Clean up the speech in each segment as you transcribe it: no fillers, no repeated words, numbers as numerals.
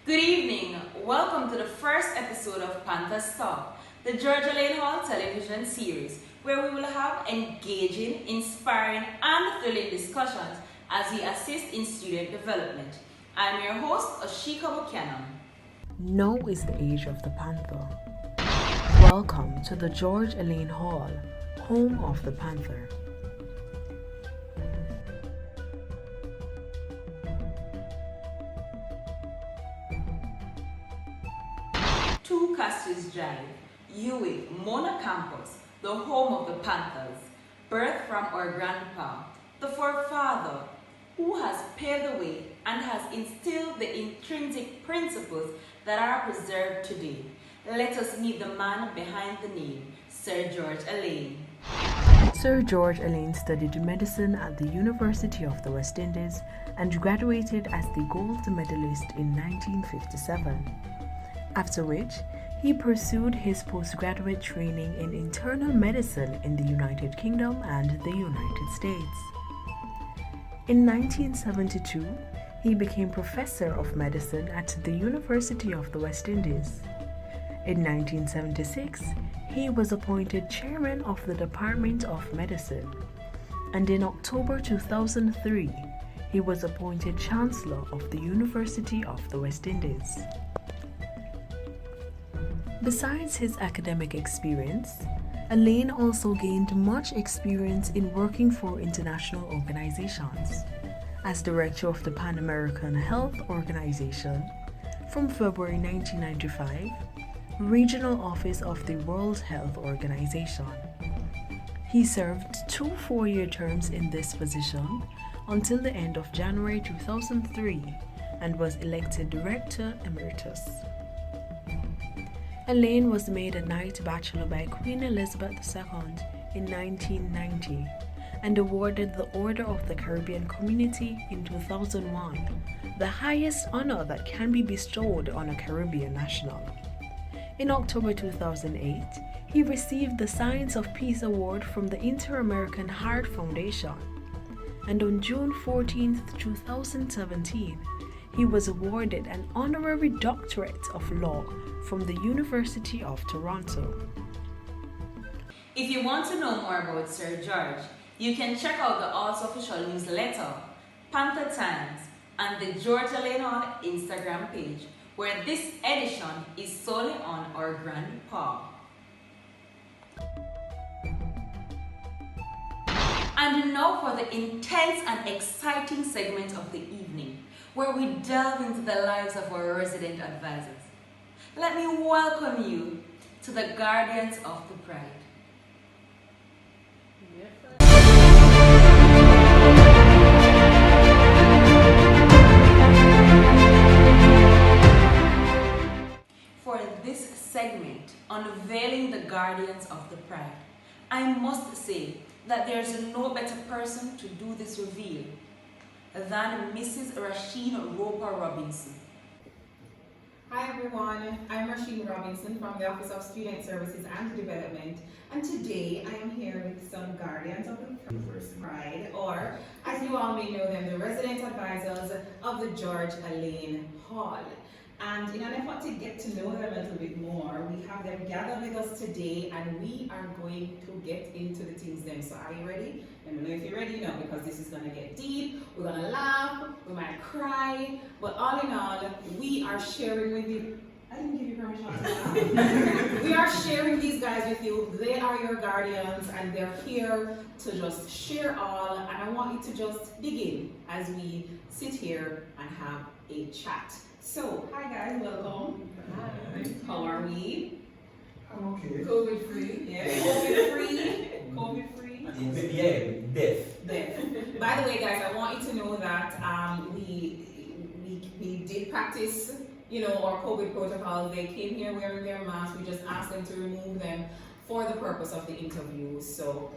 Good evening. Welcome to the first episode of Panthers Talk, the Georgia Lane Hall television series, where we will have engaging, inspiring, and thrilling discussions as we assist in student development. I'm your host, Ashika Buchanan. Now is the age of the Panther. Welcome to the George Lane Hall, home of the Panther. Two Castries Drive, UWI, Mona Campus, the home of the Panthers, birthed from our Grandpaw, the forefather, who has paved the way and has instilled the intrinsic principles that are preserved today. Let us meet the man behind the name, Sir George Alleyne. Sir George Alleyne studied medicine at the University of the West Indies and graduated as the gold medalist in 1957. After which, he pursued his postgraduate training in internal medicine in the United Kingdom and the United States. In 1972, he became professor of medicine at the University of the West Indies. In 1976, he was appointed chairman of the Department of Medicine, and in October 2003, he was appointed chancellor of the University of the West Indies. Besides his academic experience, Alleyne also gained much experience in working for international organizations as director of the Pan American Health Organization from February 1995, regional office of the World Health Organization. He served 2 4-year terms in this position until the end of January 2003 and was elected Director Emeritus. Alleyne was made a Knight Bachelor by Queen Elizabeth II in 1990 and awarded the Order of the Caribbean Community in 2001, the highest honor that can be bestowed on a Caribbean national. In October 2008, he received the Science of Peace Award from the Inter-American Heart Foundation, and on June 14, 2017, he was awarded an honorary doctorate of law from the University of Toronto. If you want to know more about Sir George, you can check out the All's official newsletter, Panther Times, and the George Alleyne Hall Instagram page, where this edition is solely on our Grandpaw. And now for the intense and exciting segment of the evening, where we delve into the lives of our resident advisors. Let me welcome you to the Guardians of the Pride. For this segment, Unveiling the Guardians of the Pride, I must say that there's no better person to do this reveal than Mrs. Rasheen Roper Robinson. Hi everyone, I'm Rasheen Robinson from the Office of Student Services and Development, and today I am here with some Guardians of the Pride, or as you all may know them, the resident advisors of the George Alleyne Hall. And in an effort to get to know them a little bit more, we have them gathered with us today and we are going to get into the things then. So are you ready? Let me know if you're ready now, because this is going to get deep. We're going to laugh, we might cry, but all in all, we are sharing with you. I didn't give you permission to laugh. We are sharing these guys with you. They are your guardians and they're here to just share all, and I want you to just begin as we sit here and have a chat. So, hi guys, welcome. Hi. How are we? I'm okay. COVID free. Yeah. COVID free. COVID free. Yeah, deaf. By the way, guys, I want you to know that we did practice, our COVID protocols. They came here wearing their masks. We just asked them to remove them for the purpose of the interview. So,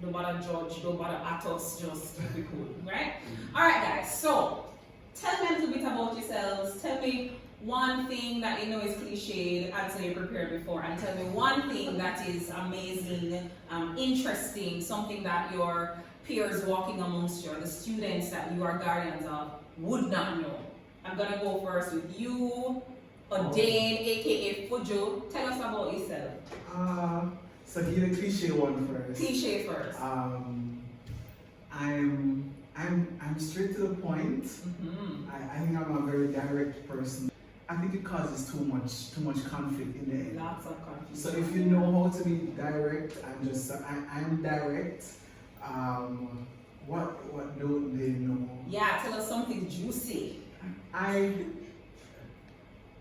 don't bother judge, don't bother at us, just keep it cool, right? All right, guys. So, tell me a little bit about yourselves. Tell me one thing that you know is cliched and so you prepared before, and tell me one thing that is amazing, interesting, something that your peers walking amongst you, or the students that you are guardians of, would not know. I'm gonna go first with you, Odane, aka Fujo. Tell us about yourself. So give the cliche one first. Cliche first. I'm straight to the point. I think I'm a very direct person. I think it causes too much conflict in the end. Lots of conflict. So if you know how to be direct, I'm direct. What don't they know? Yeah, tell us something juicy. I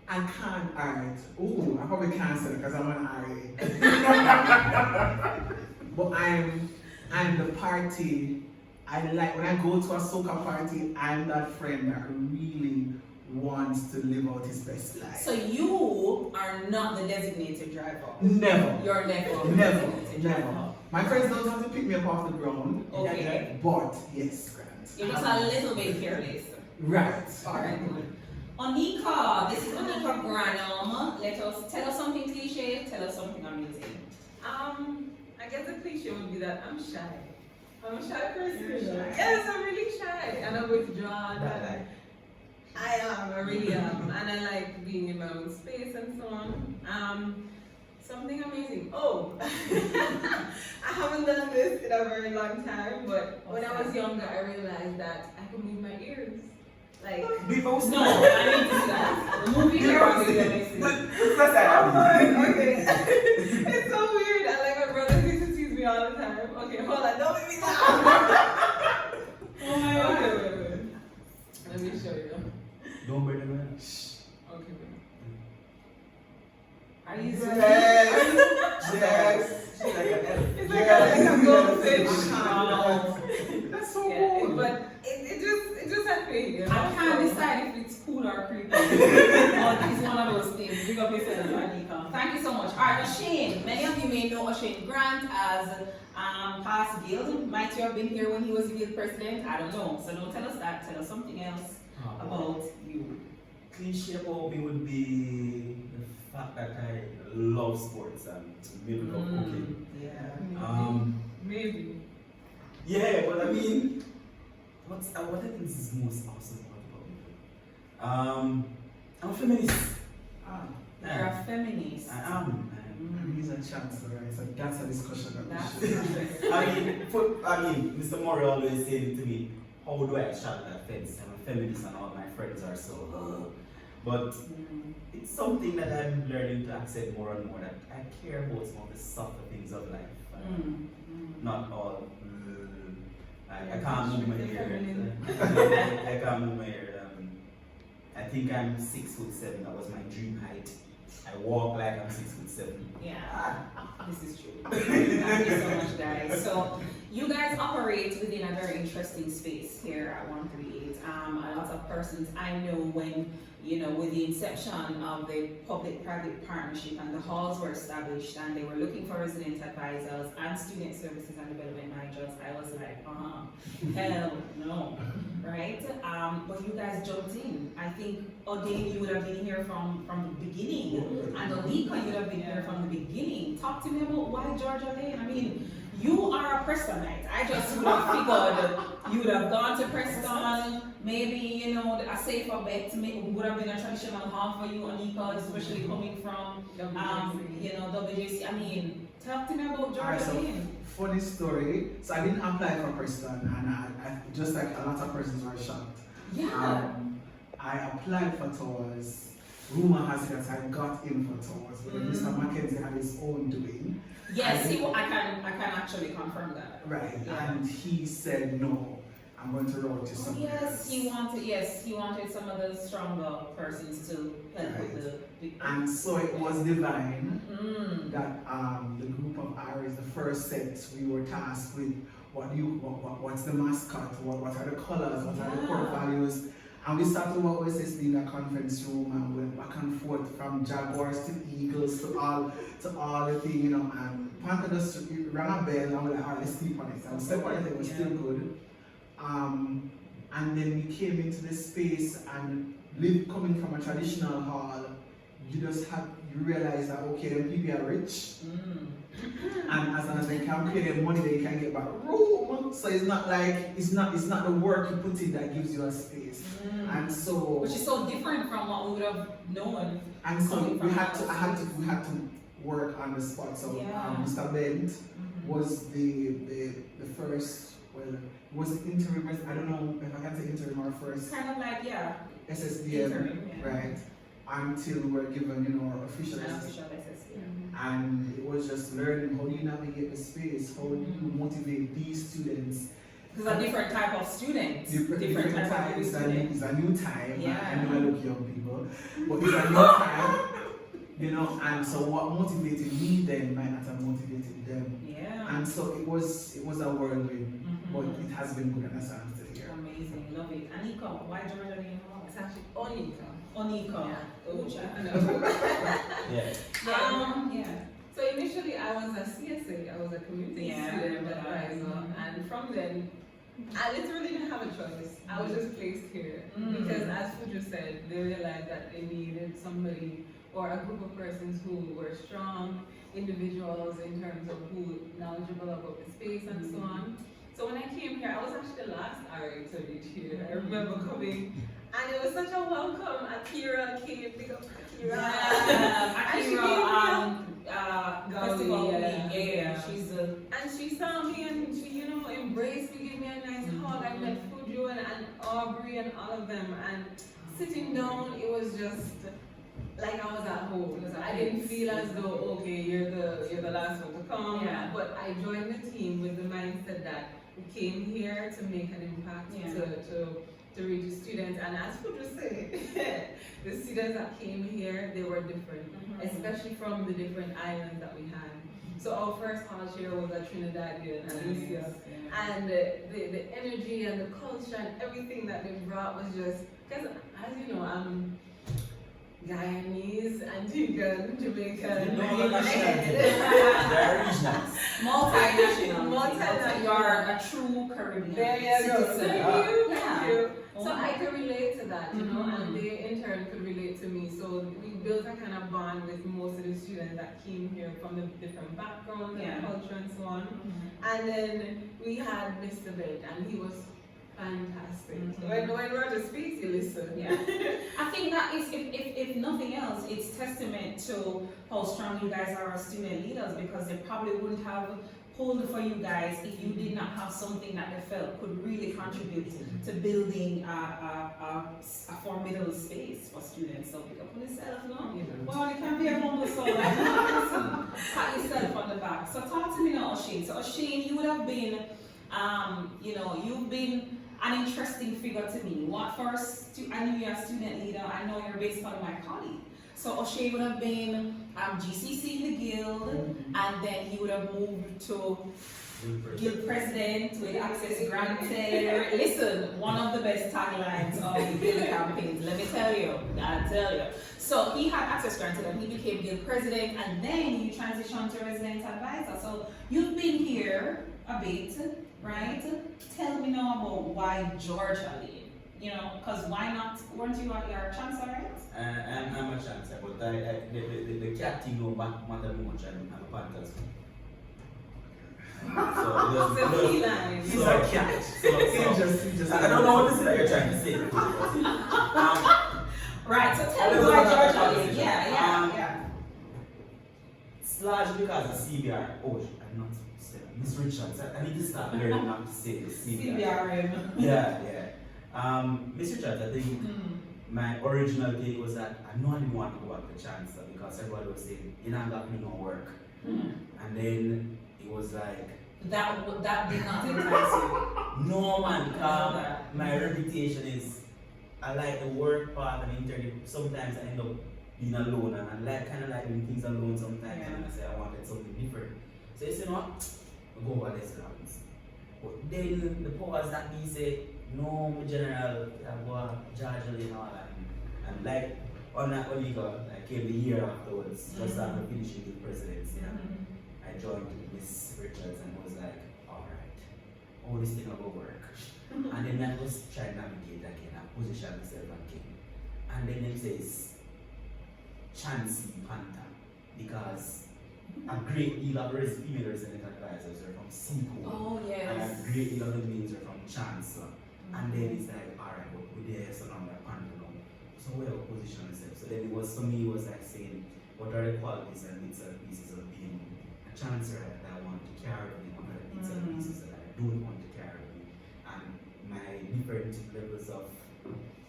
can't alright. Ooh, I probably can't say it because I'm an RA. But I'm the party. I like when I go to a soca party, I'm that friend that really wants to live out his best life. So you are not the designated driver. Never. You're never. Never. Designated Never. driver. My friends don't have to pick me up off the ground. Okay. But yes, Grant. You're just a little bit careless. Right. Alright. Onika, this is Onika Granum. Tell us something cliche, tell us something amusing. I guess the cliche would be that I'm shy. I'm a shy person. You're shy. Yes, I'm really shy. And I'm withdrawn. But I really am. And I like being in my own space and so on. Something amazing. Oh, I haven't done this in a very long time, but when I was younger, I realized that I could move my ears. Like, Because No, I need to see that. The movie here will be amazing. okay. It's so weird. And like my brother used to tease me all the time. Okay, hold on. Don't make me laugh. Oh my god. Okay, wait. Let me show you. don't burn them. Okay, wait. Are you Yes. It's like a goldfish. That's so Yeah, cool. but it just happened. You know? I can't decide if it's cool or creepy. But it's one of those things. Big up yourself, Anika. Thank you so much. Alright, O'Shane. Many of you may know O'Shane Grant as past guild. Might you have been here when he was guild president? I don't know. So don't tell us that. Tell us something else about you. Cliche about me would be the fact that I love sports and maybe love cooking. Yeah. Maybe. Yeah, but I mean, what I think is most awesome about me. I'm a feminist. You're a feminist. I am. He's a chancellor, right? So that's a discussion that That's we should Mr. Murray always saying to me, how do I straddle that fence? I'm a feminist and all my friends are so. But it's something that I'm learning to accept more and more, that I care about some of the softer things of life. Not all. I can't move my hair. I can't move my hair. I think I'm 6'7". That was my dream height. I walk like I'm 6'7". Yeah, this is true. Thank you so much, guys. So, you guys operate within a very interesting space here at 138. A lot of persons I know when, with the inception of the public-private partnership and the halls were established and they were looking for resident advisors and student services and development managers, I was like, hell no, right? But you guys jumped in. I think, Odane, you would have been here from the beginning, and Onika, you would have been here from the beginning. Talk to me about why Georgia Lane. I mean, you are a Prestonite. I just would have figured you would have gone to Preston. Maybe, a safer bet would have been a traditional hall for you, Anika, especially coming from, WJC. I mean, talk to me about Georgia Lane. Funny story. So I didn't apply for Preston, and I just like a lot of persons were shocked. Yeah. I applied for tours. Rumor has it that I got in for tours, but Mr. Mackenzie had his own doing. Yes, I can actually confirm that. Right, Yeah. and he said no. I'm going to route to someone else. He wanted some of the stronger persons to help with the And so it was divine Mm. that the group of Irish, the first set, we were tasked with what's the mascot, what are the colors, what are the core values. And we started work with this in a conference room and went back and forth from Jaguars to Eagles to all the thing, and Panthers just rang a bell and we're like, alright, let's sleep on it. And slept on it, it was still good. And then we came into this space and coming from a traditional hall, you realize that okay, them people are rich. And as long as they can pay them money, they can get back room. So it's not like it's not the work you put in that gives you a space. And so Which is so different from what we would have known. and so coming we from had us. to we had to work on the spot. So Yeah. Mr. Bent was the first, well, it was the interim, I don't know if I can say interim or first Kind of like, yeah, SSDM, interim, yeah. right? Until we were given, our official An SSDM. official SSD. And it was just learning how do you navigate the space, how do you motivate these students. Because a different type of student. Different type time, of it's student. a new time. Yeah. I know I look young people, but it's a new time, and so what motivated me then might not have motivated them. Yeah. And so it was a whirlwind, but it has been good and that's why I'm still here. Amazing, love it. Anika, why Georgia name? It's actually Onika. Onika. Yeah. Oh, child. I know. Yeah. Yeah. So initially I was a CSA, I was a community Yeah. student advisor, and from then I literally didn't have a choice. I was just placed here because, as Fuju said, they realized that they needed somebody or a group of persons who were strong individuals in terms of who knowledgeable about the space and so on. So when I came here, I was actually the last RA to reach here. I remember coming, and it was such a welcome. Akira came, pick up Akira. And she gave me Festival yeah. yeah. She's a And she saw me and she, embraced me, gave me a nice hug. I met Fuju and Aubrey and all of them. And sitting down, it was just like I was at home. I didn't feel as though, okay, you're the last one to come. Yeah. But I joined the team with the mindset that we came here to make an impact, to reach the students. And as Fuju said, the students that came here, they were different, especially from the different islands that we had. So our first house here was a Trinidadian and Lucia. And the energy and the culture and everything that they brought was just, because as you know, I'm Guyanese, Antiguan, Jamaican. They're regionals. multinational. Multinational. You are a true Caribbean There you go. citizen. Thank you. Yeah. Thank you. Oh So my I could relate to that, and Mhm. they in turn could relate to me. So we built a kind of bond with most of the students that came here from the different backgrounds Yeah. and culture and so on. Mhm. And then we had Mr. Bed, and he was fantastic. Mhm. When Roger speaks, you listen. Yeah. I think that is, if nothing else, it's testament to how strong you guys are as student leaders, because they probably wouldn't have pulled for you guys if you did not have something that they felt could really contribute to building a formidable space for students. So pick up on yourself, no? Well, you can't be a humble soul. Like, listen, pat yourself on the back. So talk to me now, Oshane. So Oshane, you would have been, you've been an interesting figure to me. I knew you're a student leader. I know you're basically my colleague. So O'Shea would have been GCC in the guild, and then he would have moved to guild president with access granted. Listen, one of the best taglines of the guild campaigns, let me tell you, I tell you. So he had access granted and he became guild president, and then you transitioned to resident advisor. So you've been here a bit, right? Tell me now about why Georgia Lane. Because why not? Weren't you at your chancellor, right? I'm a chancellor, but the cat thing don't matter much. I'm a Panthers fan. So The feline. He's a cat. He just I don't know what this is that you're trying to say. Right, so tell me why Georgia Lane. Yeah. It's largely because of CBR. Oh, I'm not saying Miss Richards. I need to start learning not to say this. CBRM. Yeah. Miss Richards, I think my original take was that I know I didn't want to go back to Chancellor because everybody was saying, you're not going to no work. And then it was like, That did not entice you. no man, my reputation is, I like the work part and internship. Sometimes I end up being alone and I kind of like doing things alone sometimes. Yeah. And I say I wanted something different. So you know what, I'll go over this rounds. But then the powers that be say, no, my general, I go Georgia and all that. And like, on that illegal, I came the year afterwards, just after finishing the presidency. I joined Miss Richards and was like, alright, all this thing will work. And then I was trying to navigate again, I position myself again. And then it says, Chancey Panther, because a great deal of female resident advisors are from Seacoast. Oh, And yes. a great deal of the males are from Chancellor. And then it's like, alright, but we're there, so now we're Panther now. So we have a position ourselves. So then it was, for me, it was like saying, what are the qualities and bits and pieces of being a Chancellor that I want to carry me? What are the bits and pieces that I don't want to carry me? And my different levels of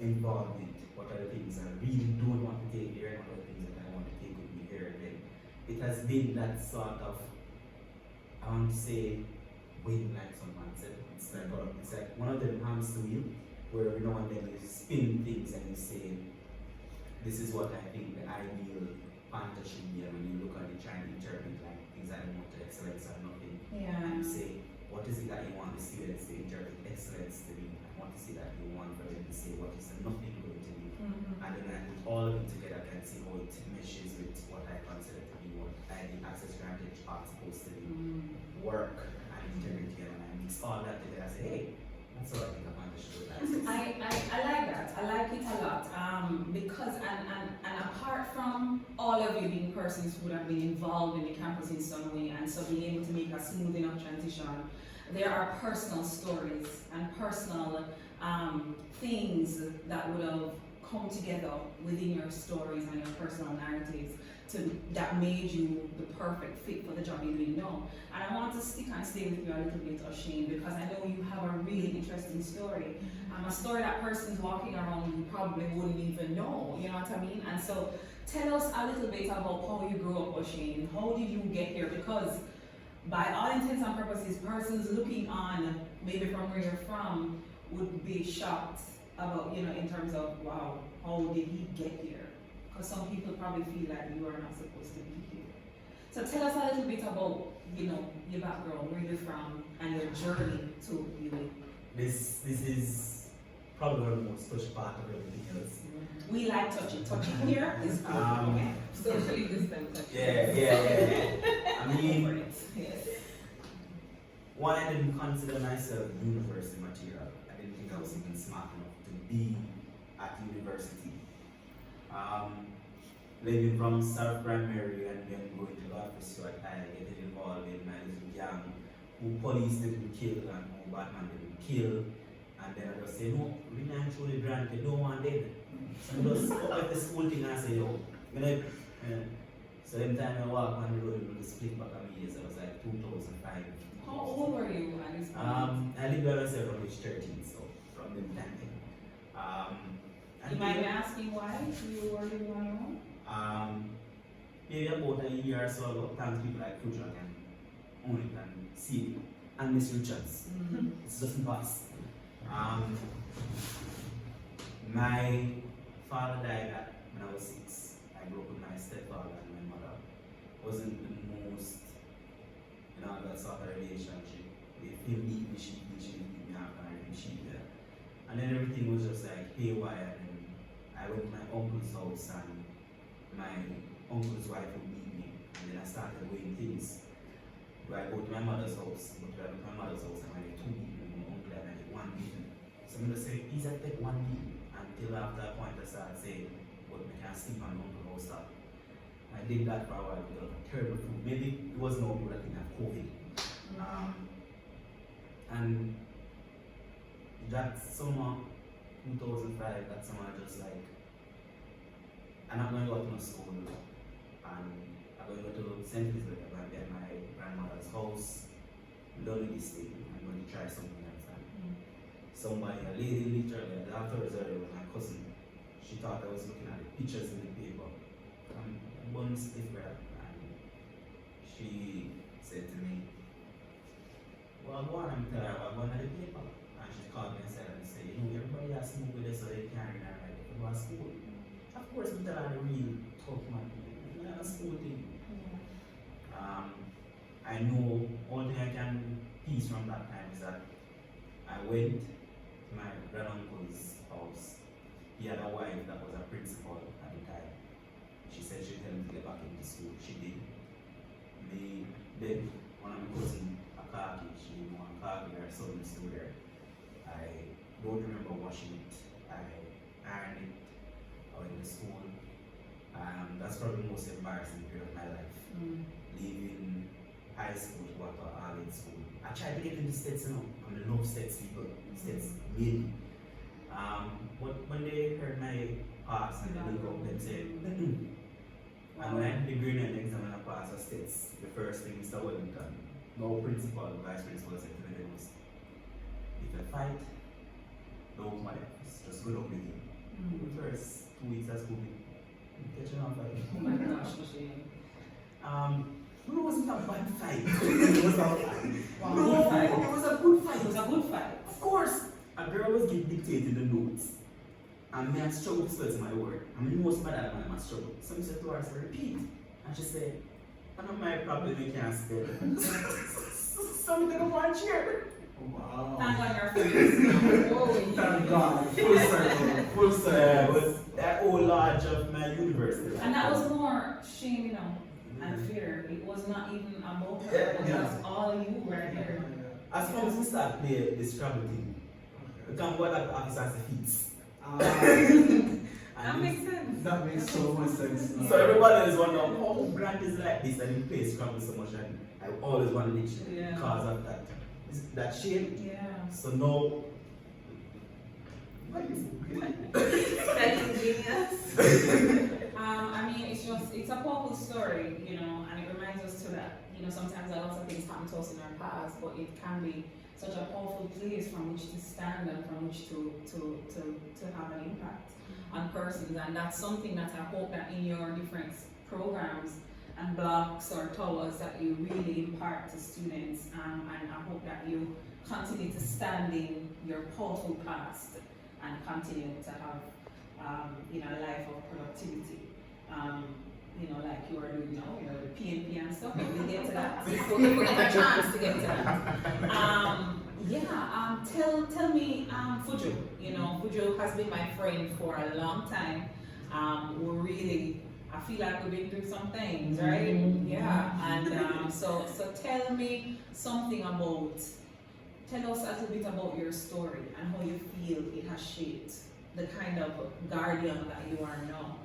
involvement, what are the things I really don't want to take here, and what are the things that I want to take with me here. Then it has been that sort of, I want to say, waiting like someone said. It's like one of them hamster wheel, where every now and then you spin things and you say, this is what I think the ideal Panther should be, and when you look at it, try and interpret like things that you want to excellence or nothing. Yeah. And you say, what is it that you want the students to interpret excellence to be? I want to see that you want for them to say what is the nothing going to be. And then I put all of it together and see how it meshes with what I consider to be what I think access granted are supposed to be. Work and integrity, and when I mix all that together, I say, hey, that's all I think I'm going to show that. I like that. I like it a lot. Because and apart from all of you being persons who have been involved in the campus in some way and so being able to make a smooth enough transition, there are personal stories and personal things that would have come together within your stories and your personal narratives that made you the perfect fit for the job you didn't know. And I want to stick and stay with you a little bit, Oshane, because I know you have a really interesting story. A story that person's walking around you probably wouldn't even know, you know what I mean? And so tell us a little bit about how you grew up, Oshane. How did you get here? Because by all intents and purposes, persons looking on, maybe from where you're from, would be shocked about, in terms of, wow, how did he get here? Because some people probably feel like you are not supposed to be here. So tell us a little bit about, your background, where you're from, and your journey to UA. This is probably one of the most touched part of everything else. We like touching. Touching here is good. Okay? Socially distant. Yeah. I mean, Yes. one, I didn't consider myself university material. I didn't think I was even smart enough to be at university. Living from South Primary and then going to office, so I getting involved in my little gang who police didn't kill and who Batman didn't kill. And then I just say, no, we not truly granted, no one did. So I just go up the school thing and say, yo, so every time I walk on the road, it would split back on me years. I was like 2005. How old were you at this point? I lived by myself from age 13, so from the time. You might be asking why you were living on your own? Maybe about a year or so ago, thanks people like Future can own it and see it and Miss Richards. It's just impossible. My father died when I was 6. I grew up with my stepfather and my mother. Wasn't the most, that sort of relationship. If he beat me, she beat me after I beat she there. And then everything was just like haywire. And I went to my uncle's house and my uncle's wife would beat me. And then I started weighing things. Do I go to my mother's house? But do I go to my mother's house and I get 2 beaten and my uncle and I get 1 beaten. So I'm going to say, please I take 1 beaten until after that point I started saying, but I can't sleep on my uncle's house stop. I did that for a while because of terrible food. Maybe it was no good, I think I have COVID. And that summer, 2005, that summer just like, I'm not going to go to school and I'm going to go to St. Elizabeth. I'm going to be at my grandmother's house, learning this thing. I'm going to try something else. And somebody, a lady literally, the afterwards earlier was my cousin. She thought I was looking at the pictures in the paper. One stiff grab, and she said to me, well, go on and tell her about one of the paper. And she called me and said, everybody has to move with us so they can't read and write. If you go to school, of course, we tell her the real tough man. A school thing. I know all thing I can piece from that time is that I went to my granduncle's house. He had a wife that was a principal at the time. She said she'd tell me to get back into school. She did. Then one of my cousins, Akaki, she didn't know Akaki, her son is still there. I don't remember washing it. I ironed it. I went to school. That's probably the most embarrassing period of my life. leaving high school to work at Arlene School. I tried to get into States, you know, and I love States people, States mainly. But when they heard my pass and they look up and said, and when I did the grade and exam and I passed the States, the first thing Mr. Wellington, no principal, vice principal said to me was, if you fight, don't my just go up with him. The first 2 weeks at school, catching on fight. Oh my gosh, Michelle. No, it wasn't a bad fight. It was a fight. Wow. No, Good fight. it was a good fight. It was a good fight. Of course, a girl was getting dictated the notes, and me I struggle to spell my word. I mean, most of my dad when I struggle. So I said to her, I said, repeat. And she said, I know my problem, I can't spell. Something I want here. Wow. Thank God you're friends. Oh, Thank God. Full circle. Full It circle. was that whole lodge of my university. And that was more shame, you know, and fear. It was not even about her. It was Yeah. just all you right there. As soon as we start playing this Scrabble thing, we can go that officer's feet. That makes sense. That makes so much sense. So everybody is wondering how Grant is like this and he plays Scrabble so much, and I always wanted it Yeah. because of that shame. Yeah. So now, That's ingenious. I mean, it's a powerful story, you know, and it reminds us to that, you know, sometimes a lot of things happen to us in our past, but it can be such a powerful place from which to stand and from which to have an impact on persons. And that's something that I hope that in your different programs and blocks or towers that you really impart to students, and I hope that you continue to stand in your powerful past and continue to have you know, a life of productivity. You know, like you are doing now, you know, the PNP and stuff, but we'll get to that. We'll get a chance to get to that. Tell me, Fujo, you know, Fujo has been my friend for a long time. We're really, I feel like we've been through some things, right? Yeah, and so tell me something about, tell us a little bit about your story and how you feel it has shaped the kind of guardian that you are now.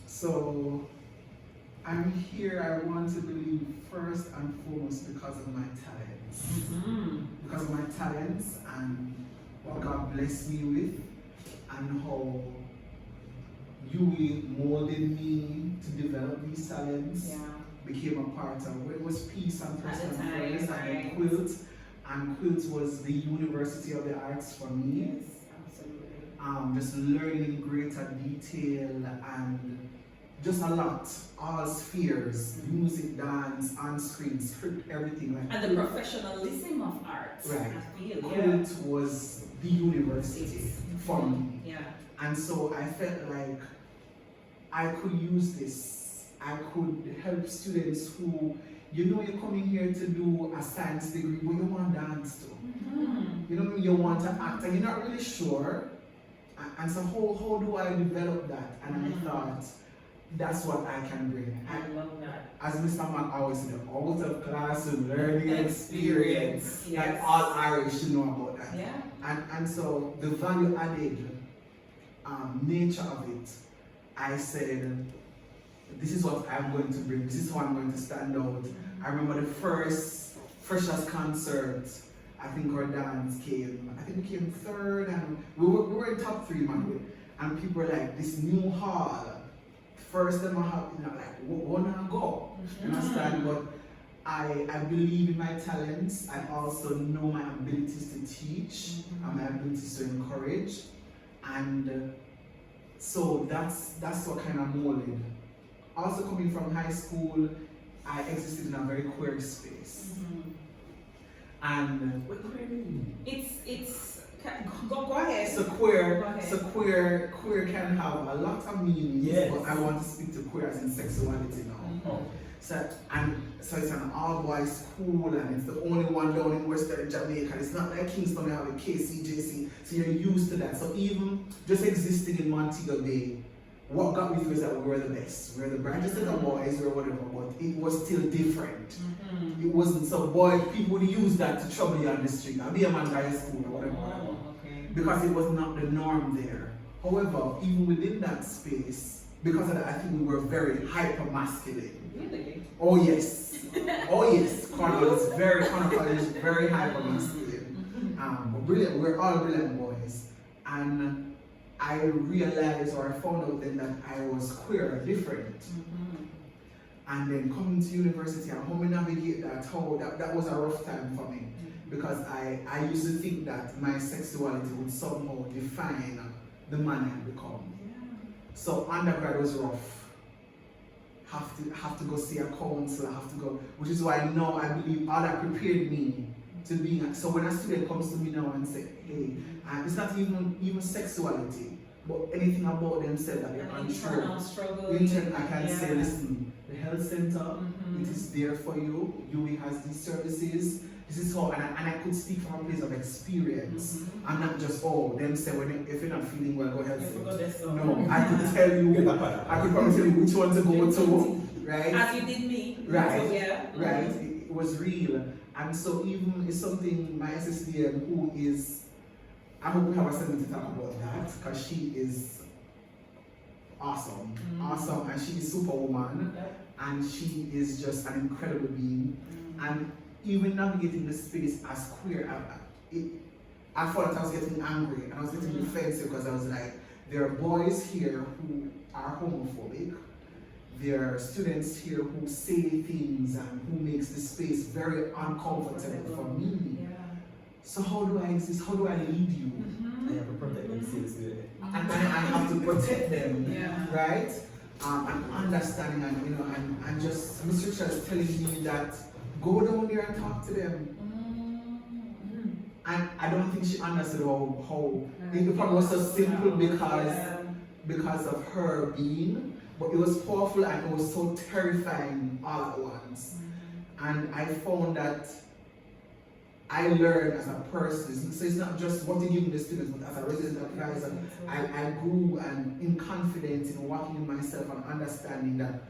So I'm here, I want to believe, first and foremost because of my talents. Because of my talents and what God blessed me with, and how you molded me to develop these talents. Yeah. Became a part of it was peace and At the personal time, first, and then quilt. And quilt was the University of the Arts for me. Yes, absolutely. Just learning greater detail and just a lot, all spheres, music, dance, on-screen, script, everything. Like And the professionalism of art. Right. I feel, yeah. quilt was the university for me. Yeah. And so I felt like I could use this. I could help students who, you know, you're coming here to do a science degree, but you want to dance too. You know, you want to act and you're not really sure. And so how do I develop that? And I thought, that's what I can bring. I love that. As Mr. Mac always said, out of classroom learning experience. Yes. Like all Irish should know about that. Yeah. And so the value added nature of it, I said, this is what I'm going to bring. This is how I'm going to stand out. I remember the first freshers concert. I think our dance came. I think we came third, and we were in top 3, man. And people were like, this new hall. First time I have, you know, like, wanna go. You understand? But I believe in my talents. I also know my abilities to teach and my abilities to encourage. And so that's what kind of molded. Also coming from high school, I existed in a very queer space. And What do you mean? It's go ahead. so Go ahead. queer can have a lot of meanings, Yes. but I want to speak to queer as in sexuality now. So it's an all-boys school, and it's the only one down in Western Jamaica. It's not like Kingston, they have a KCJC, so you're used to that. So even just existing in Montego Bay, what got me through is that we were the best. We were the brightest of the boys or whatever, but it was still different. It wasn't so people would use that to trouble you on the street. I'll be a man guy school or whatever. Okay. Because it was not the norm there. However, even within that space, because of that, I think we were very hyper masculine. Really? Oh yes, oh yes. Connor is very hyper masculine. But brilliant. We're all brilliant boys, and I realized, or I found out then that I was queer, different. And then coming to university and how we navigate that was a rough time for me, because I used to think that my sexuality would somehow define the man I become. So undergrad was rough. Have to go see a counselor, which is why now I believe all that prepared me to being. So when a student comes to me now and say, hey, it's not even sexuality, but anything about themselves that they're unsure. I can say, listen, the health center, it is there for you. UE has these services. This is how, and I could speak from a place of experience. I'm not just, them say, if you're not feeling well, go health center. No, I could tell you, I could probably tell you which one to go to, right? As you did me. Right, So, yeah. right. It was real. And so even it's something my SSDM, who is, I hope we have a segment to talk about that, because she is awesome, and she is superwoman, and she is just an incredible being. And even navigating the space as queer, I thought that I was getting angry and I was getting defensive, because I was like, there are boys here who are homophobic, there are students here who say things and who makes the space very uncomfortable for me. So how do I exist? How do I lead you? I have to protect them seriously. And I have to protect them, right? And understanding, and just Mr. Richard is telling me that go down there and talk to them. And I don't think she understood how it probably was so simple because of her being, but it was powerful and it was so terrifying all at once. And I found that I learned as a person, so it's not just what they give the students, but as a resident advisor, I grew and in confidence in walking in myself and understanding that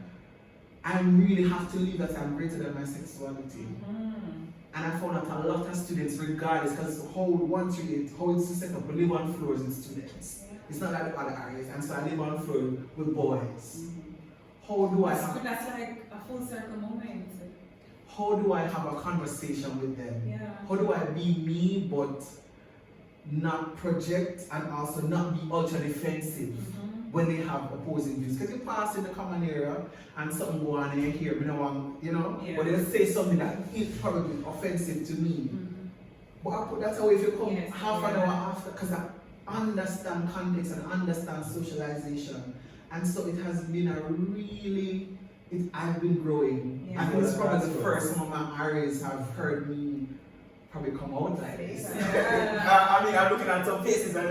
I really have to live that I'm greater than my sexuality. And I found that a lot of students, regardless, because how it's set up, we live on floors with students. It's not like the other areas, and so I live on floor with boys. How do I have? That's like a full circle moment. How do I have a conversation with them? How do I be me but not project and also not be ultra defensive when they have opposing views? Because you pass in the common area and something go on and you hear, but they'll say something that is probably offensive to me. But I put that away if you come half an hour after, because I understand context and understand socialization. And so it has been I've been growing. I think it's probably the first some of my RAs have heard me probably come out like this. I'm looking at some faces and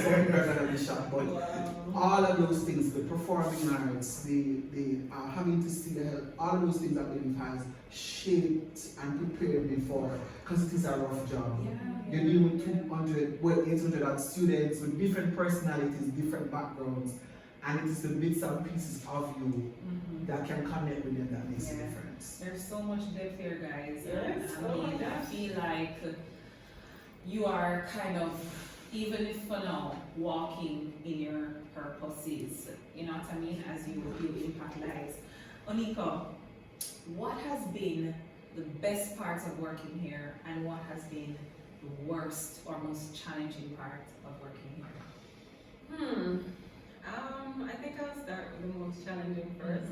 some people are gonna be shocked, but all of those things, the performing arts, the having to see the help, all of those things I believe has shaped and prepared me for, because it is a rough job. You're dealing with 800 odd students with different personalities, different backgrounds. And it is the bits and pieces of you that can connect with them that makes a difference. There's so much depth here, guys. I feel like you are kind of, even if for now, walking in your purposes, you know what I mean, as you impact lives. Onika, what has been the best parts of working here, and what has been the worst or most challenging part of working here? I think I'll start with the most challenging first.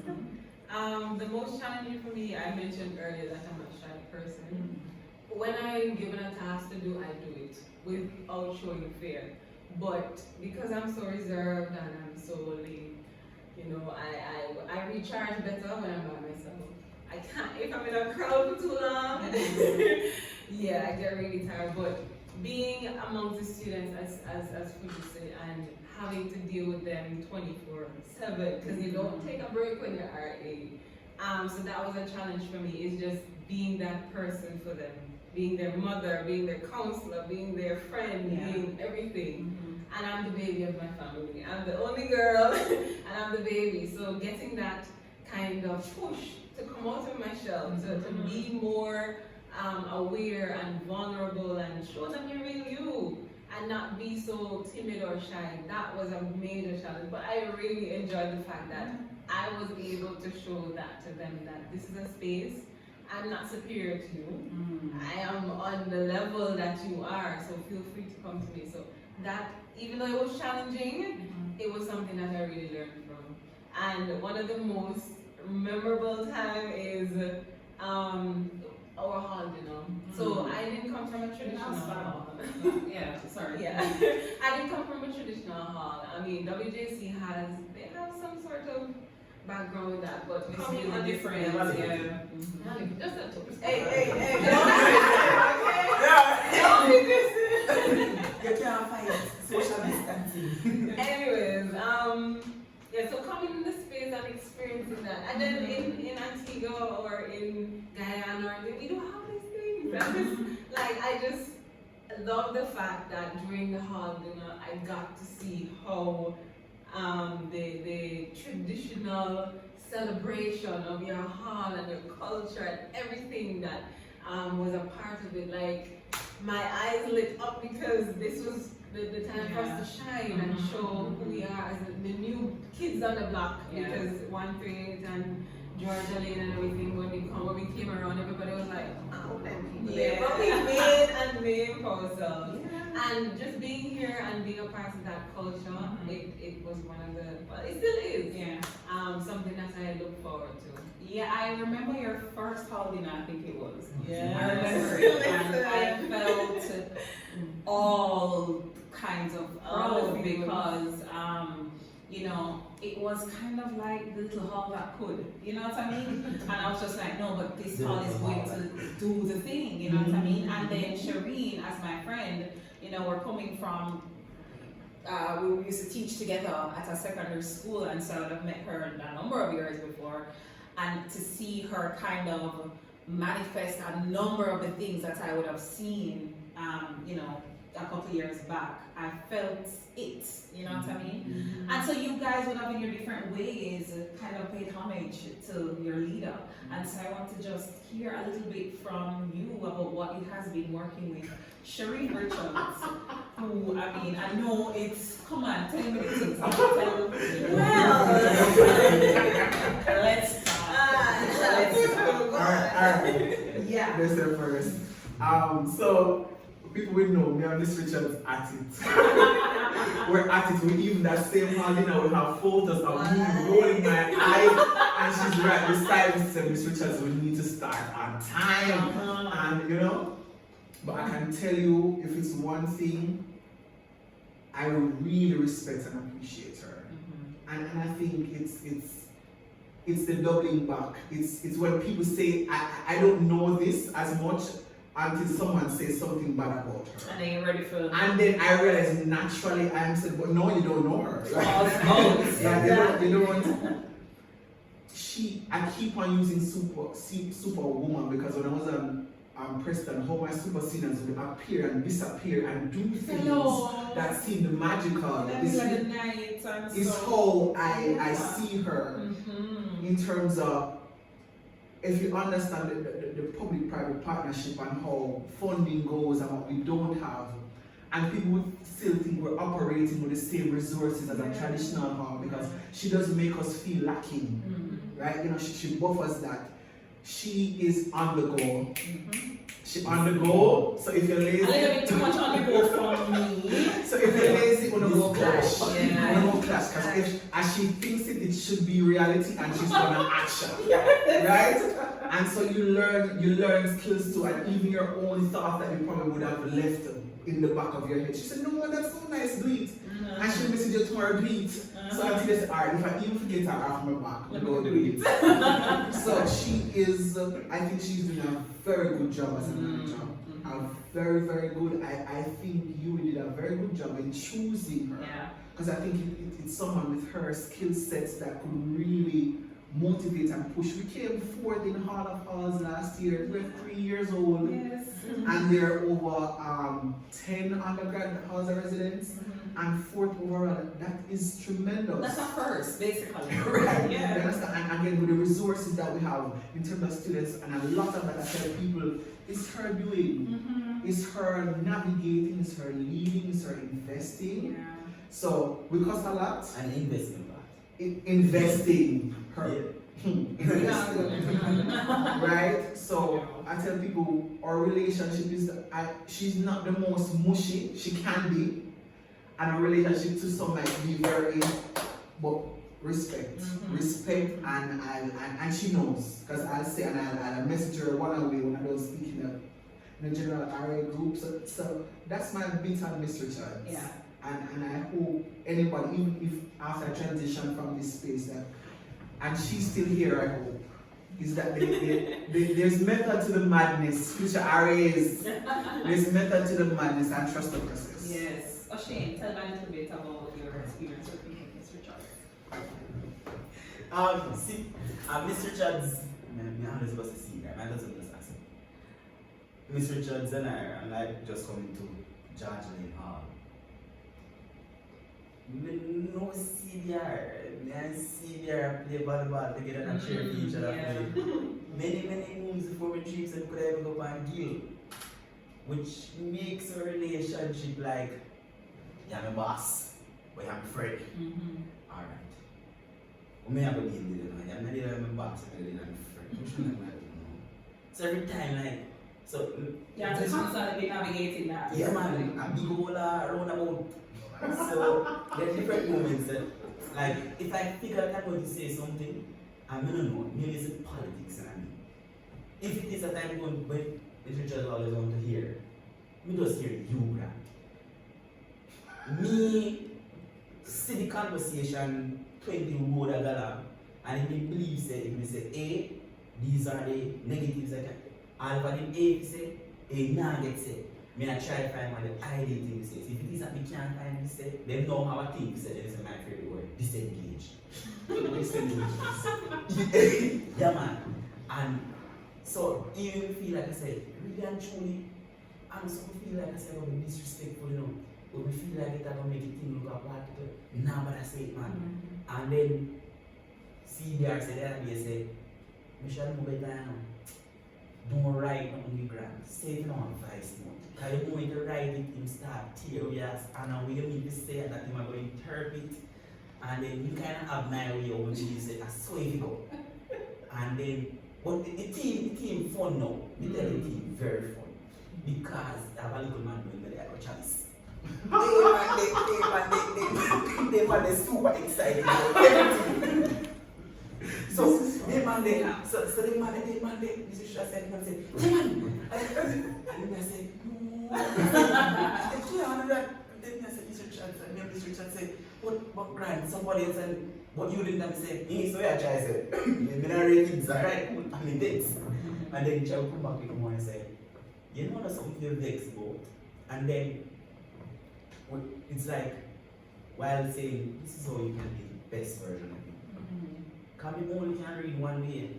The most challenging for me, I mentioned earlier that I'm a shy person. When I'm given a task to do, I do it without showing fear. But because I'm so reserved and I'm so lame, I recharge better when I'm by myself. I can't, if I'm in a crowd for too long, I get really tired. But being amongst the students, as Fuji said, and having to deal with them 24/7, because you don't take a break when you're RA. So that was a challenge for me, is just being that person for them, being their mother, being their counselor, being their friend, being everything. And I'm the baby of my family. I'm the only girl, and I'm the baby. So getting that kind of push to come out of my shell, to be more aware and vulnerable and show them your real you. and not be so timid or shy. That was a major challenge, but I really enjoyed the fact that I was able to show that to them, that this is a space, I'm not superior to you. I am on the level that you are, so feel free to come to me. So that, even though it was challenging, it was something that I really learned from. And one of the most memorable time is our hall dinner. So I didn't come from a traditional hall. Yeah, sorry. Yeah, I didn't come from a traditional hall. I mean, WJC they have some sort of background with that, but it's Coming really on different. different, Yeah. Just a toast. Hey, You can't find social distancing. anyways, yeah, so coming in the space and experiencing that. And then in Antigua or in Guyana, we don't have these things. That is, like, I just love the fact that during the hall dinner, I got to see how the traditional celebration of your hall and your culture and everything that was a part of it. Like, my eyes lit up because this was the time for us to shine and show who we are as the new kids on the block. Because 138 and Georgia Lane and everything, when we came around, everybody was like, oh, them people there. But we made a name for ourselves. And just being here and being a part of that culture, it was one of the, well, it still is. Something that I look forward to. Yeah, I remember your first hall dinner, I think it was. Yeah. I remember it, and I felt all kinds of proud because, you know, it was kind of like the little hall that could, you know what I mean? And I was just like, no, but this hall is going to do the thing, you know what I mean? And then Shireen, as my friend, you know, we're coming from, we used to teach together at a secondary school, and so I've met her a number of years before, and to see her kind of manifest a number of the things that I would have seen, you know, a couple years back, I felt it, you know what I mean? And so you guys would have in your different ways kind of paid homage to your leader. And so I want to just hear a little bit from you about what it has been working with Shireen Richards, who, I mean, I know it's, come on, tell me the things. Well, let's start. Alright. Yeah. Let's say first. So people will know me and Miss Richards at it. We're at it. We even that same hall dinner, we have photos of me rolling my eyes, and she's right beside me. She said, Miss Richards, we need to start on time. And you know, but I can tell you, if it's one thing, I really respect and appreciate her. And I think it's the doubling back. It's when people say, I don't know this as much until someone says something bad about her. And then you're ready for And then I realize naturally I'm saying, but no, you don't know her. They don't. I keep on using superwoman because when I was on Preston, how my super seniors would appear and disappear and do things that seemed magical. Is how I see her in terms of, if you understand the public-private partnership and how funding goes and what we don't have, and people would still think we're operating with the same resources as a traditional hall because she doesn't make us feel lacking, right? You know, she buffers that. She is on the go. She on the go. So if you're lazy, a little bit too much on the go from me. So if you're lazy, you're gonna go clash. Yeah. You're gonna go clash because as she thinks it should be reality, and she's gonna action, right? And so you learn skills too, and even your own thoughts that you probably would have left in the back of your head. She said, "No, that's so nice, do it." And she'll message you tomorrow, do it. So until they say, alright, if I even forget her off my back, I'm gonna do it. So she is, I think she's doing a very good job as a manager. Very, very good. I think you did a very good job in choosing her. Because I think it's someone with her skill sets that could really motivate and push. We came fourth in Hall of Halls last year. We're 3 years old. And there are over 10 undergrad housing residents. and fourth overall. That is tremendous. That's a first, basically. Right. You Yeah. understand? And again, with the resources that we have in terms of students, and a lot of that I tell people, it's her doing. It's her navigating, it's her leading, it's her investing. Yeah. So we cost a lot. And investing that. Investing her. Yeah. Right? So I tell people our relationship is she's not the most mushy she can be, and our relationship to some might be very, but respect, respect, and she knows, because I'll say and I'll message her one away when I don't speak in the general RA group. So that's my bit on Mr. Charles. Yeah. And I hope anybody, even if after transition from this space, that, and she's still here, I hope, is that there's method to the madness. Future RAs, there's method to the madness, and trust the process. Yes. Oshane, tell me a little bit about your experience working with Mr. Charles. Mr. Chad's, I'm supposed to see that, I'm not supposed to ask him. Mr. Chad's and I like just coming to George Lane Hall. No CBR, me and CBR play volleyball together and cheer for each other. Many moves before we trips and could ever go on Gill, which makes our relationship like, you're my boss, but you're my friend. Alright. Me have a deal with you, I'm not dealing with my boss, I'm dealing with my friend. So every time, like, so. You have to constantly navigating that. Yeah, man, a big hole roundabout. So there are different moments that, like, if I figure out I'm going to say something, I'm gonna know, maybe it's politics, and I mean, if it is a time when literature always want to hear, me just hear you, Grant. Me see the conversation 20 word a gala, and if me believe say, if me say A, these are the negatives that alpha in A, if say, A now get say. Me I try to find what the ideal thing to say. So if it is that we can't find this say, they know how I think to say, then it's my favorite word, disengage. Disengage. Yeah, man. And so even feel like I said, really and truly, and some feel like I said, oh, be disrespectful, you know. But we feel like it will make it thing look apart. Nah, but I say it, man. And then CBR said, that they say, we shall know better now. Don't write on the ground. Say it on advice note. Because the moment you write it, him start tear your ass, and then we need to say that him are going to interpret, and then you kind of have my way over to you say, I swear you go. And then, but the team fun now. We tell the team very fun. Because I have a little man doing the other chance. They are super excited about everything. So they man they this is just said, and say, and then I said, no. And then I said, Mr. Chan said, what Grant, somebody else, and what you didn't say, so yeah, I said, then I really kids, alright, I mean, this. And then Chow come back with more and say, you know, there's something you're vexed about. And then it's like, while saying, this is how you can be the best version of me. Because we only can read one way.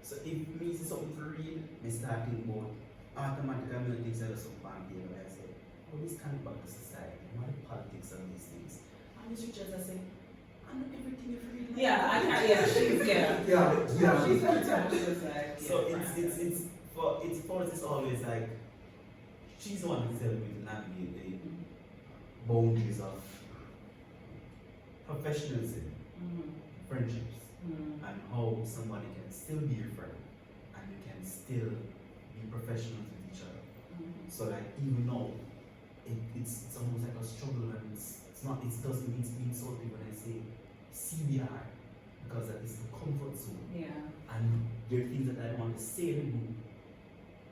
So if me see something to read, I start thinking about automatically things that are so on paper. I say, oh, this can't back to society. What the politics of these things? And these teachers are saying, I know everything you've read. Yeah, I can't, she's, she's very talented, like, so it's for us, it's always like, she's the one who's helping me to navigate the boundaries of professionalism, friendships, and how somebody can still be your friend and you can still be professionals with each other. So like even though it's almost like a struggle, and it doesn't mean to be insulting when I say CBR, because that is the comfort zone. Yeah. And there are things that I don't want to say in the group.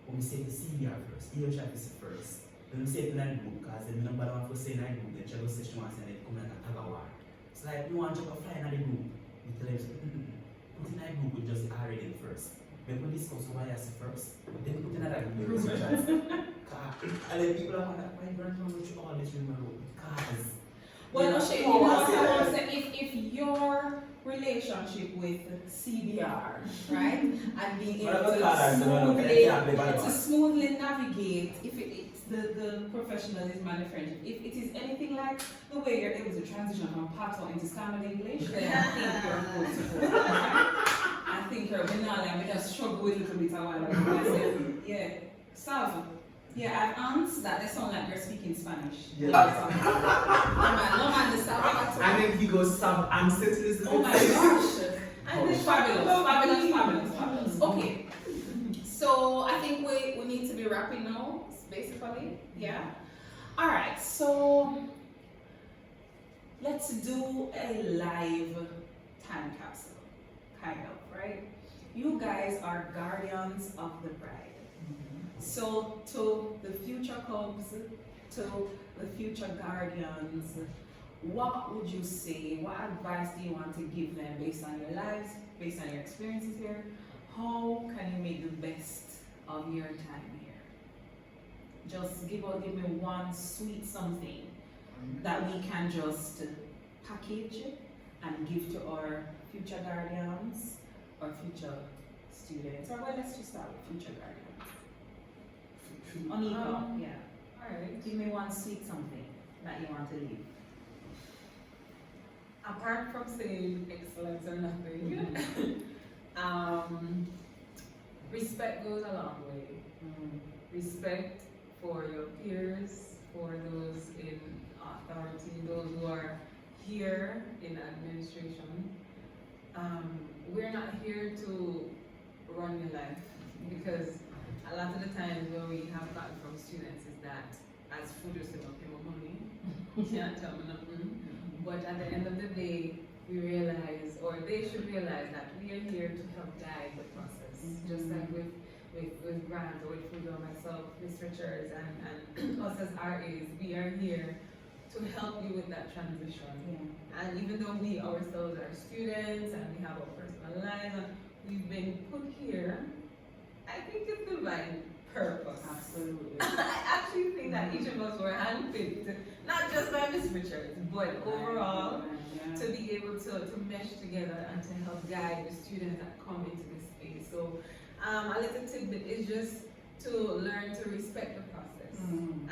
When we say the CBR first, you should have to say first. Then we say it in the group, because then nobody wants to say in the group, then she goes say she wants to say it come like a tug of war. It's like you want to fly in the group. We tell them, put in a group with just the RNA first. Then we discuss why I say first. Then put in another group with researchers. And then people are like, why Grandpaw would you always remember? Because. Well, Oshane, you know, if your relationship with CBR, right, and being able to smoothly navigate, if it's the professionalism and the friendship. If it is anything like the way you're able to transition from Patois into standard English, then I think you're good to go. I think you're banal. I just struggle with a little bit a while ago. I said, yeah, Sav. Yeah, I have aunts that they sound like they're speaking Spanish. Yeah. No man, the Sav. And then he goes sub and settles. Oh my gosh. And it's fabulous. Okay. So I think we need to be wrapping now, basically. Yeah. Alright, so let's do a live time capsule. Kind of, right? You guys are guardians of the bride. So to the future cubs, to the future guardians, what would you say? What advice do you want to give them based on your lives, based on your experiences here? How can you make the best of your time here? Just give me one sweet something that we can just package and give to our future guardians or future students. Or well, let's just start with future guardians. Onika, yeah. Alright. Give me one sweet something that you want to leave. Apart from saying excellence or nothing, respect goes a long way. Respect for your peers, for those in authority, those who are here in administration. We're not here to run your life, because a lot of the times when we have gotten from students is that as food is okay with money, you can't tell me nothing. But at the end of the day, we realize, or they should realize, that we are here to help guide the process. Just like with Grant or with Fudo, myself, Miss Richards, and us as RAs, we are here to help you with that transition. Yeah. And even though we ourselves are students and we have our personal lives, and we've been put here, I think it's divine purpose. Absolutely. I actually think that each of us were handpicked, not just by Miss Richards, but overall, to be able to mesh together and to help guide the students that come into this space. So a little tidbit is just to learn to respect the process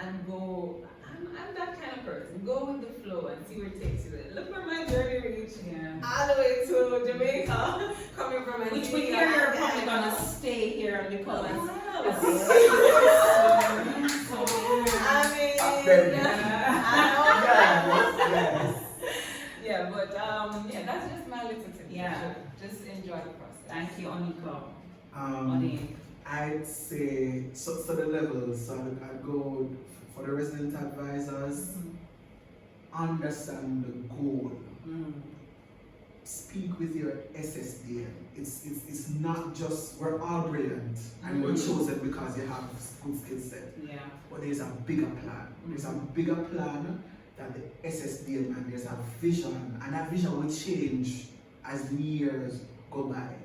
and go. I'm that kind of person. Go with the flow and see where it takes you. Look where my journey reached. All the way to Jamaica, coming from Which we hear you're probably gonna stay here and become I Yes. Yeah, but yeah, that's just my little tip. Yeah. Just enjoy the process. Thank you, Onika. I'd say so the levels. So I'd go for the resident advisors. Understand the goal. Speak with your SSDM. It's not just we're all brilliant and we're chosen because you have good skill set. Yeah. But there's a bigger plan. There's a bigger plan than the SSDM, and there's a vision, and that vision will change as the years go by.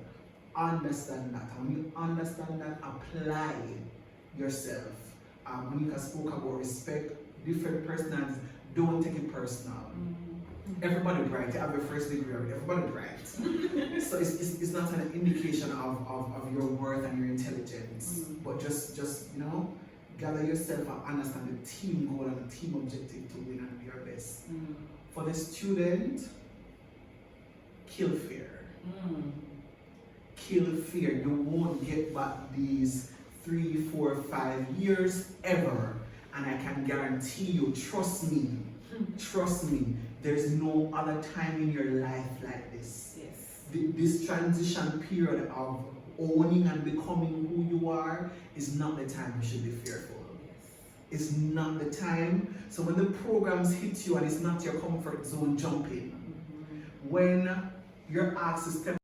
Understand that, and when you understand that, apply yourself. Monica spoke about respect, different personalities, don't take it personal. Everybody bright, you have your first degree already, everybody bright. So it's not an indication of your worth and your intelligence, but just you know, gather yourself and understand the team goal and the team objective to win and be your best. For the student, kill fear. Kill fear. You won't get back these 3, 4, 5 years ever. And I can guarantee you, trust me, there's no other time in your life like this. Yes. This transition period of owning and becoming who you are is not the time you should be fearful. It's not the time. So when the programs hit you and it's not your comfort zone, jump in. When you're asked to step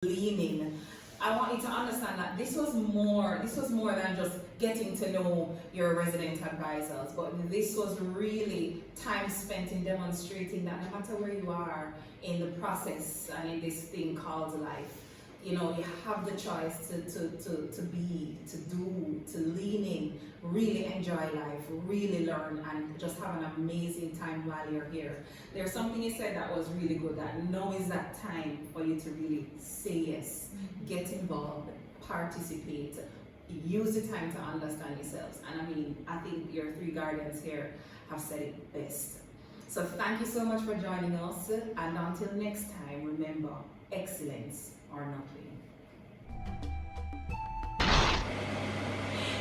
leaning. I want you to understand that this was more than just getting to know your resident advisors, but this was really time spent in demonstrating that no matter where you are in the process and in this thing called life, you know, you have the choice to be, to do, to lean in, really enjoy life, really learn, and just have an amazing time while you're here. There's something you said that was really good, that now is that time for you to really say yes, get involved, participate, use the time to understand yourselves. And I mean, I think your three guardians here have said it best. So thank you so much for joining us, and until next time, remember, excellence or nothing.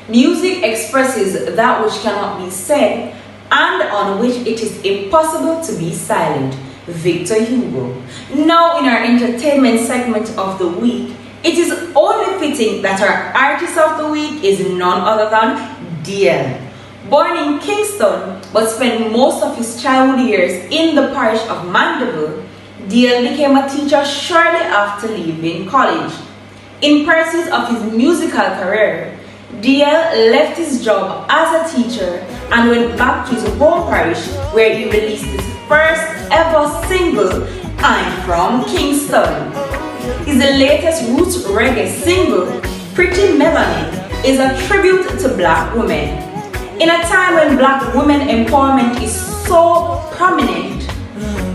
Music expresses that which cannot be said and on which it is impossible to be silent. Victor Hugo. Now in our entertainment segment of the week, it is only fitting that our artist of the week is none other than DL. Born in Kingston but spent most of his childhood years in the parish of Mandeville, DL became a teacher shortly after leaving college. In pursuit of his musical career, DL left his job as a teacher and went back to his home parish, where he released his first ever single, I'm From Kingston. His latest roots reggae single, Pretty Melanin, is a tribute to black women. In a time when black women empowerment is so prominent,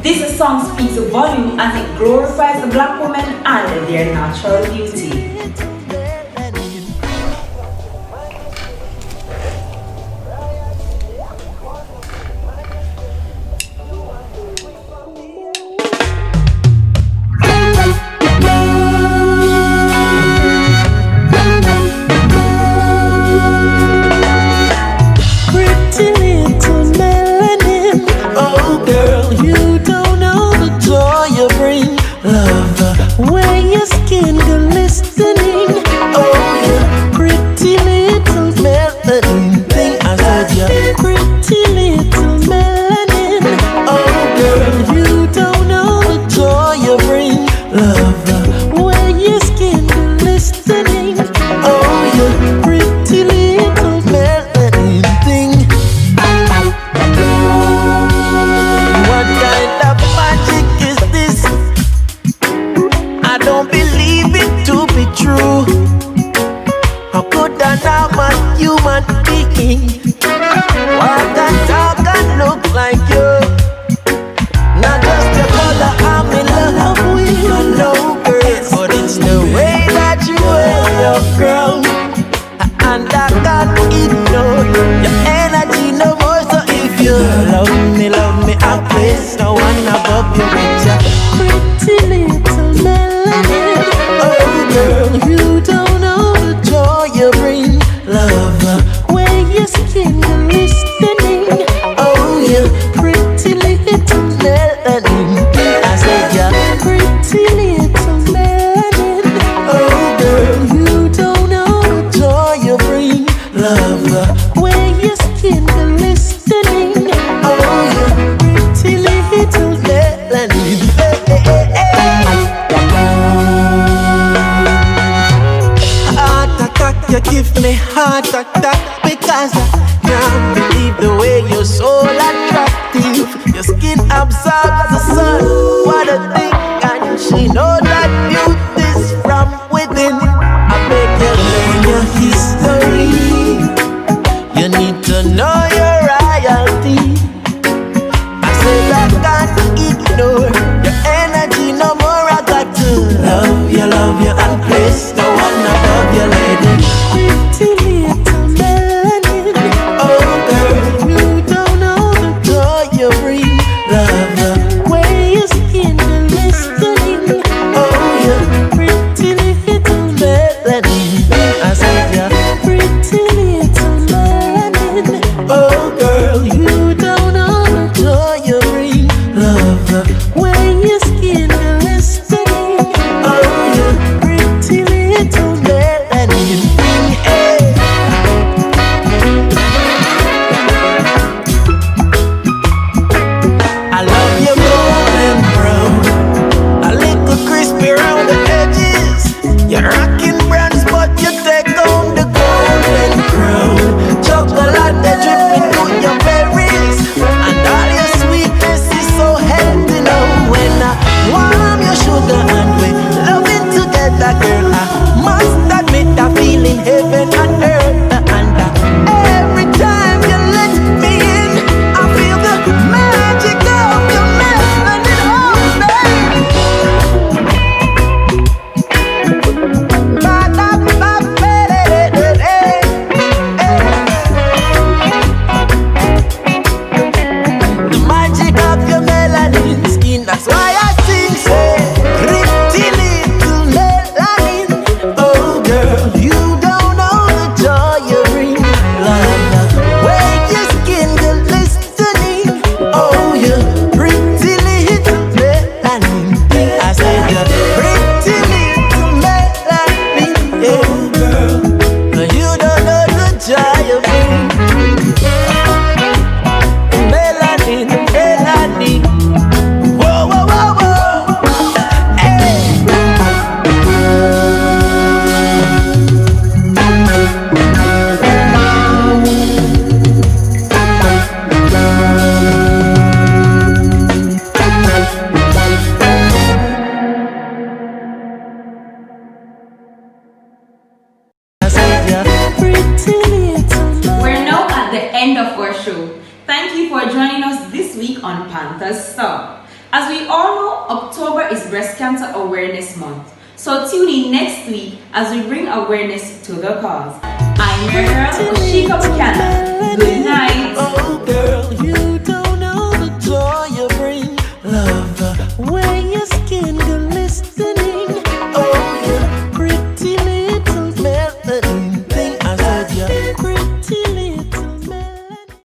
this song speaks volume as it glorifies the black women and their natural beauty. Crispy around the edges. show. Thank you for joining us this week on Panthers Star. As we all know, October is Breast Cancer Awareness Month. So tune in next week as we bring awareness to the cause. I'm your girl, Oshika Buchanan. Good night.